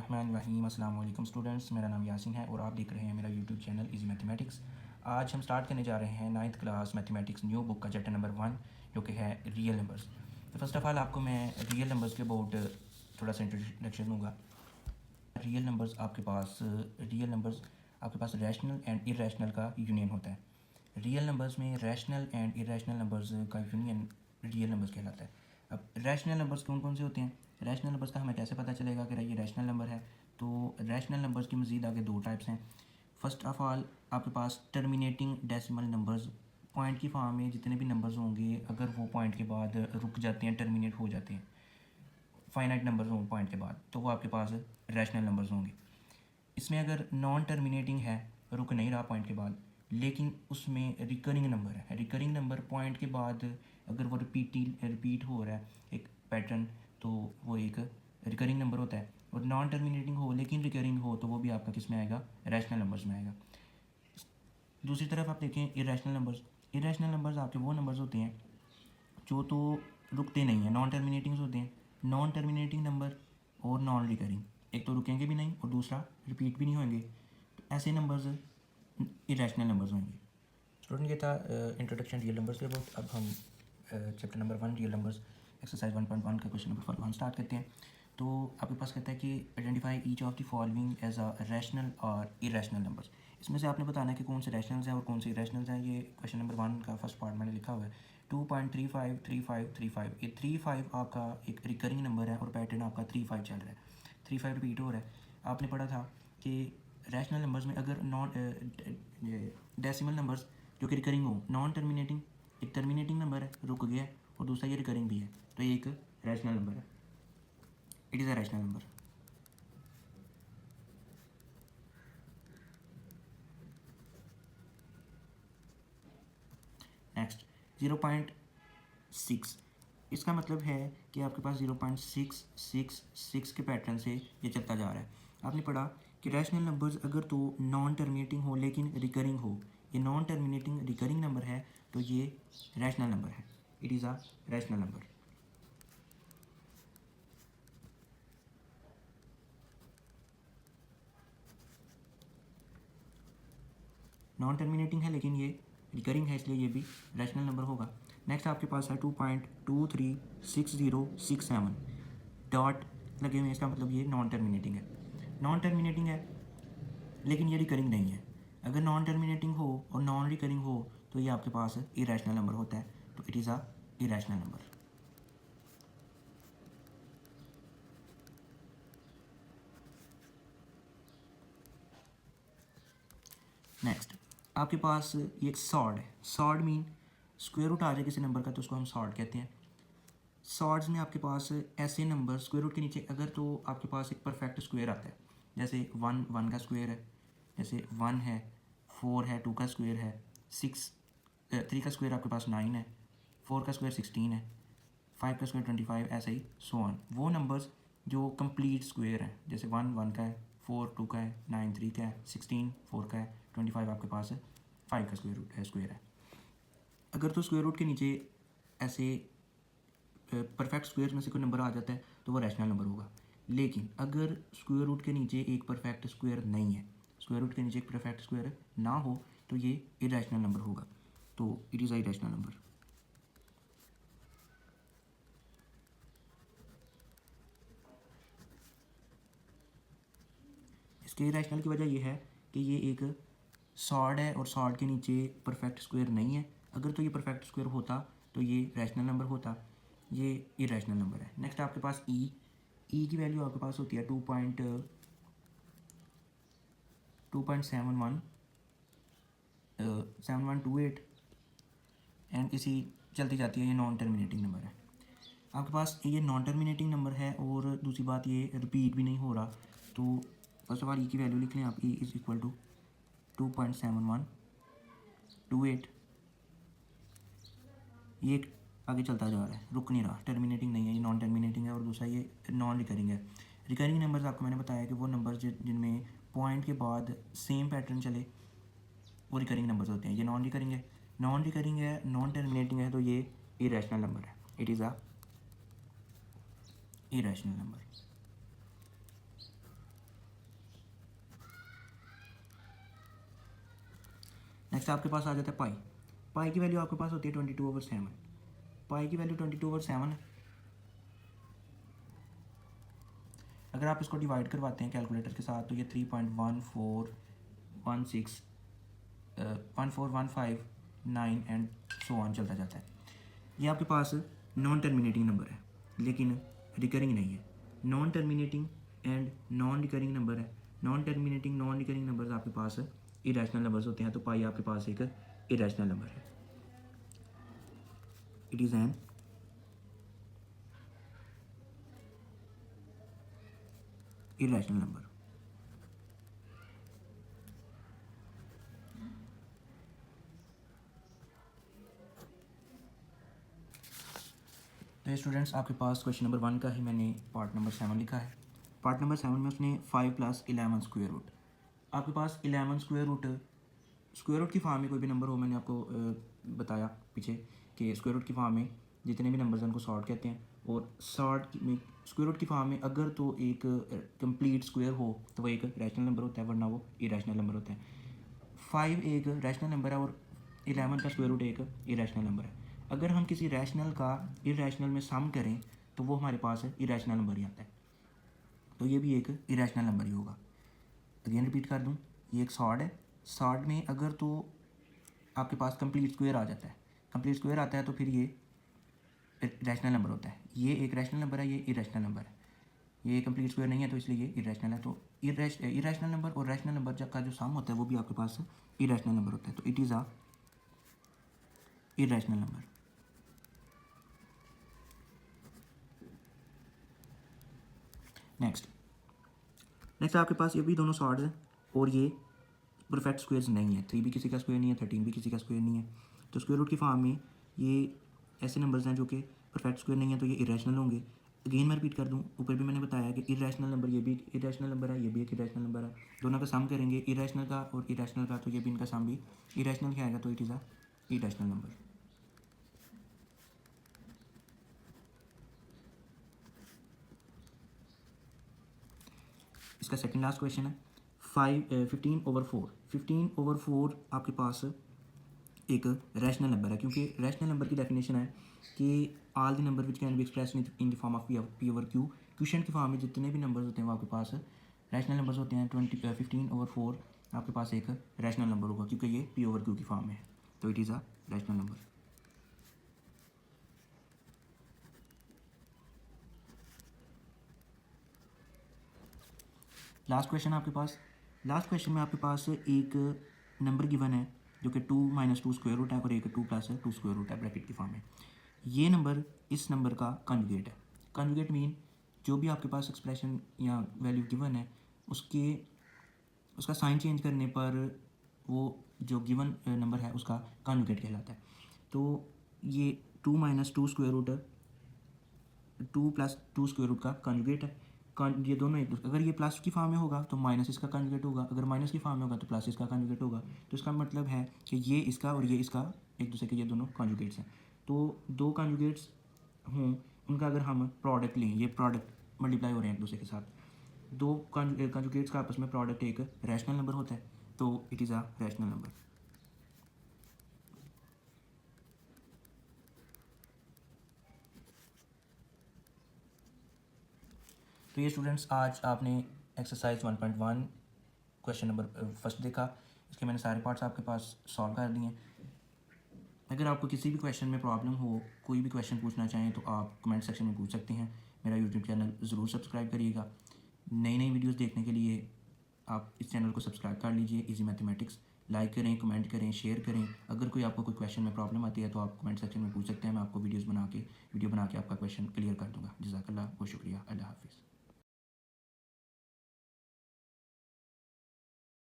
बिस्मिल्लाहिर्रहमानिर्रहीम। अस्सलाम वालेकुम स्टूडेंट्स, मेरा नाम यासिन है और आप देख रहे हैं मेरा यूट्यूब चैनल इजी मैथमेटिक्स। आज हम स्टार्ट करने जा रहे हैं 9th class mathematics new book का चैप्टर नंबर 1 जो कि है रियल नंबर्स। तो फर्स्ट ऑफ़ ऑल आपको मैं रियल नंबर्स के अबाउट थोड़ा सा इंट्रोडक्शन दूँगा। रियल नंबर्स आपके पास रैशनल एंड इरेशनल का यूनियन होता है। रियल नंबर्स में रैशनल एंड इरेशनल नंबर्स का यूनियन रियल नंबर्स कहलाता है। अब रैशनल नंबर्स कौन कौन से होते हैं? रैशनल नंबर्स का हमें कैसे पता चलेगा कि ये रैशनल नंबर है? तो रैशनल नंबर्स की मज़ीद आगे दो टाइप्स हैं। फर्स्ट ऑफ़ ऑल आपके पास टर्मिनेटिंग डेसिमल नंबर्स, पॉइंट की फॉर्म में जितने भी नंबर्स होंगे अगर वो पॉइंट के बाद रुक जाते हैं, टर्मिनेट हो जाते हैं, फाइनाइट नंबर्स हों पॉइंट के बाद, तो वो आपके पास रैशनल नंबर्स होंगे। इसमें अगर नॉन टर्मिनेटिंग है, रुक नहीं रहा पॉइंट के बाद, लेकिन उसमें रिकरिंग नंबर है, रिकरिंग नंबर पॉइंट के बाद अगर वो रिपीट हो रहा है एक पैटर्न, तो वो एक रिकरिंग नंबर होता है। और नॉन टर्मिनेटिंग हो लेकिन रिकरिंग हो तो वो भी आपका किस में आएगा? रैशनल नंबर्स में आएगा। दूसरी तरफ आप देखें इरेशनल नंबर्स। इरेशनल नंबर्स आपके वो नंबर्स होते हैं जो तो रुकते नहीं हैं, नॉन टर्मिनेटिंग होते हैं। नॉन टर्मिनेटिंग नंबर और नॉन रिकरिंग, एक तो रुकेंगे भी नहीं और दूसरा रिपीट भी नहीं होंगे, तो ऐसे नंबर्स इरेशनल नंबर्स होंगे। स्टूडेंट, ये था इंट्रोडक्शन रियल नंबर्स के अबाउट। अब हम chapter number 1 real numbers exercise 1.1 का क्वेश्चन नंबर 1 स्टार्ट करते हैं। तो आपके पास कहता है कि identify each of the following as a rational और इरेशनल नंबर्स। इसमें से आपने बताना है कि कौन से रैशनल्स हैं और कौन से इरेशनल्स हैं। ये क्वेश्चन नंबर 1 का फर्स्ट पार्ट मैंने लिखा हुआ है। 2.353535, ये 35 आपका एक रिकरिंग नंबर है और पैटर्न आपका 35 चल रहा है, 35 रिपीट हो रहा है। आपने पढ़ा था कि रैशनल नंबर्स में अगर नॉन डेसिमल नंबर्स जो कि रिकरिंग हो, नॉन टर्मिनेटिंग, एक टर्मिनेटिंग नंबर है, रुक गया, और दूसरा ये रिकरिंग भी है, तो ये एक रैशनल नंबर है, it is a rational number. Next 0.6, इसका मतलब है कि आपके पास 0.666 के पैटर्न से ये चलता जा रहा है। आपने पढ़ा कि रैशनल नंबर्स अगर तो नॉन टर्मिनेटिंग हो लेकिन रिकरिंग हो, ये नॉन टर्मिनेटिंग रिकरिंग नंबर है, तो ये रैशनल नंबर है, it is a rational number. Non terminating है लेकिन ये रिकरिंग है, इसलिए ये भी रैशनल नंबर होगा। नेक्स्ट आपके पास है 2.236067 डॉट लगे हुए हैं, इसका मतलब ये नॉन टर्मिनेटिंग है। नॉन टर्मिनेटिंग है लेकिन ये रिकरिंग नहीं है। अगर नॉन टर्मिनेटिंग हो और नॉन रिकरिंग हो तो ये आपके पास इरेशनल नंबर होता है, तो it is a irrational number. Next आपके पास ये एक सॉर्ड है। सॉर्ड मीन स्क्वायर रूट आ जाए किसी नंबर का तो उसको हम सॉर्ड कहते हैं। सॉर्ड्स में आपके पास ऐसे नंबर स्क्वायर रूट के नीचे अगर तो आपके पास एक परफेक्ट स्क्वायर आता है, जैसे 1 का स्क्वायर है, जैसे 1 है, 4 है, 2 का स्क्वायर है, 3 का स्क्वायर आपके पास 9 है, 4 का स्क्वायर 16 है, 5 का स्क्वायर 25, ऐसे ही सो ऑन। वो नंबर्स जो कंप्लीट स्क्वायर हैं, जैसे 1 का है, 4 2 का है, 9 3 का है, 16 4 का है, 25 आपके पास 5 का स्क्वायर है। अगर तो स्क्वायर रूट के नीचे ऐसे परफेक्ट स्क्वायर में से कोई नंबर आ जाता है तो वो रैशनल नंबर होगा। लेकिन अगर स्क्वायर रूट के नीचे एक परफेक्ट स्क्वायर नहीं है, स्क्वायर रूट के नीचे एक परफेक्ट स्क्वायर ना हो, तो ये इरेशनल नंबर होगा, तो it is a irrational number. इसके इरेशनल की वजह यह है कि ये एक सॉर्ड है और सॉर्ड के नीचे परफेक्ट स्क्वायर नहीं है। अगर तो ये परफेक्ट स्क्वायर होता तो ये रैशनल नंबर होता, ये इरेशनल नंबर है। नेक्स्ट आपके पास ई की वैल्यू आपके पास होती है 2.7128 एंड इसी चलती जाती है, ये नॉन टर्मिनेटिंग नंबर है। आपके पास ये नॉन टर्मिनेटिंग नंबर है और दूसरी बात ये रिपीट भी नहीं हो रहा, तो फर्स्ट ऑफ ऑल ई की वैल्यू लिख लें आप। ई इज़ इक्वल टू 2.7128, ये आगे चलता जा रहा है, रुक नहीं रहा, टर्मिनेटिंग नहीं है, ये नॉन टर्मिनेटिंग है। और दूसरा ये नॉन रिकरिंग है। रिकरिंग नंबर्स आपको मैंने बताया कि वो नंबर्स जिनमें पॉइंट के बाद सेम पैटर्न चले वो रिकरिंग नंबर्स होते हैं। ये नॉन रिकरिंग है, नॉन टर्मिनेटिंग है, तो ये इरेशनल नंबर है, it is a irrational number. Next आपके पास आ जाता है पाई। पाई की वैल्यू आपके पास होती है 22/7। पाई की वैल्यू 22/7 अगर आप इसको डिवाइड करवाते हैं कैलकुलेटर के साथ तो ये 3.1416 14159 एंड सो ऑन चलता जाता है। ये आपके पास नॉन टर्मिनेटिंग नंबर है लेकिन रिकरिंग नहीं है। Non terminating and non recurring number है। Non terminating non recurring numbers आपके पास इरेशनल नंबर्स होते हैं, तो पाई आपके पास एक इरेशनल नंबर है। It is an irrational number. तो स्टूडेंट्स आपके पास क्वेश्चन नंबर 1 का ही मैंने पार्ट नंबर 7 लिखा है। पार्ट नंबर 7 में उसने 5 + 11 स्क्वायर रूट, आपके पास 11 स्क्वायर रूट की फॉर्म में कोई भी नंबर हो, मैंने आपको बताया पीछे कि स्क्वायर रूट की फॉर्म में जितने भी नंबर्स हैं उनको सॉर्ट कहते हैं, और सॉर्ट में स्क्वायर रूट की फॉर्म में अगर तो एक कंप्लीट स्क्वायर हो तो वो एक रैशनल नंबर होता है, वरना वो इरेशनल नंबर होता है। 5 एक रैशनल नंबर है और 11 का स्क्वायर रूट एक इरेशनल नंबर है। अगर हम किसी रैशनल का इरेशनल में सम करें तो वो हमारे पास इरेशनल नंबर ही आता है, तो ये भी एक इरेशनल नंबर ही होगा। अगेन रिपीट कर दूँ, ये एक सॉर्ड है। सॉर्ड में अगर तो आपके पास कंप्लीट स्क्वायर आ जाता है, कंप्लीट स्क्वायर आता है तो फिर ये रैशनल नंबर होता है। ये एक रैशनल नंबर है, ये इरेशनल नंबर है। ये कंप्लीट स्क्वायर नहीं है तो इसलिए ये इरेशनल है। तो इरेशनल नंबर और रैशनल नंबर का जो सम होता है वो भी आपके पास इरेशनल नंबर होता है, तो it is a irrational number. Next आपके पास ये भी दोनों सॉर्ड्स हैं और ये परफेक्ट स्क्वायर्स नहीं है। 3 भी किसी का स्क्वायर नहीं है, 13 भी किसी का स्क्वायर नहीं है। तो स्क्वायर रूट की फॉर्म में ये ऐसे नंबर्स हैं जो कि परफेक्ट स्क्वायर नहीं है, तो ये इरेशनल होंगे। अगेन मैं रिपीट कर दूं, ऊपर भी मैंने बताया कि इरेशनल नंबर, ये भी एक इरेशनल नंबर है, ये भी एक इरेशनल नंबर है। दोनों का सम करेंगे इरेशनल का और इरेशनल का, तो ये भी इनका सम भी इरेशनल का आएगा, तो it is a irrational number. इसका सेकंड लास्ट क्वेश्चन है 15/4। 15/4 आपके पास एक रैशनल नंबर है, क्योंकि रैशनल नंबर की डेफिनेशन है कि all the number which can be express in the form of P over Q. Question की फॉर्म में जितने भी नंबर्स होते हैं वो आपके पास रैशनल नंबर्स होते हैं। 15/4 आपके पास एक रैशनल नंबर होगा क्योंकि ये पी ओवर क्यू की फॉर्म में है, तो it is a rational number. Last question में आपके पास एक नंबर गिवन है जो कि 2 - 2 स्क्वायर रूट है और एक 2 + 2 स्क्वायर रूट है ब्रैकेट की फॉर्म में। ये नंबर इस नंबर का कॉन्जुगेट है। कॉन्जुगेट मीन जो भी आपके पास एक्सप्रेशन या वैल्यू गिवन है उसका साइन चेंज करने पर वो जो गिवन नंबर है उसका कॉन्जुगेट कहलाता है। तो ये 2 - 2 स्क्वायर रूट 2 + 2 स्क्वायर रूट का कॉन्जुगेट है। ये दोनों एक दूसरे, अगर ये प्लस की फॉर्म में होगा तो माइनस इसका कॉन्जुगेट होगा, अगर माइनस की फॉर्म में होगा तो प्लस इसका कॉन्जुगेट होगा। तो इसका मतलब है कि ये इसका और ये इसका एक दूसरे के ये दोनों कॉन्जुगेट्स हैं। तो दो कॉन्जुगेट्स हों उनका अगर हम प्रोडक्ट लें, ये प्रोडक्ट मल्टीप्लाई हो रहे हैं एक दूसरे के साथ, दो कॉन्जुगेट्स का आपस में प्रोडक्ट एक रैशनल नंबर होता है, तो it is a rational number. तो ये स्टूडेंट्स आज आपने एक्सरसाइज 1.1 क्वेश्चन नंबर फर्स्ट देखा। इसके मैंने सारे पार्ट्स आपके पास सॉल्व कर दिए। अगर आपको किसी भी क्वेश्चन में प्रॉब्लम हो, कोई भी क्वेश्चन पूछना चाहें तो आप कमेंट सेक्शन में पूछ सकते हैं। मेरा यूट्यूब चैनल ज़रूर सब्सक्राइब करिएगा। नई नई वीडियोस देखने के लिए आप इस चैनल को सब्सक्राइब कर लीजिए, इजी मैथमेटिक्स। लाइक करें, कमेंट करें, शेयर करें। अगर कोई आपको कोई क्वेश्चन में प्रॉब्लम आती है तो आप कमेंट सेक्शन में पूछ सकते हैं। मैं आपको वीडियो बना के आपका क्वेश्चन क्लियर कर दूँगा। जज़ाकल्लाह, बहुत शुक्रिया, अल्लाह हाफिज़।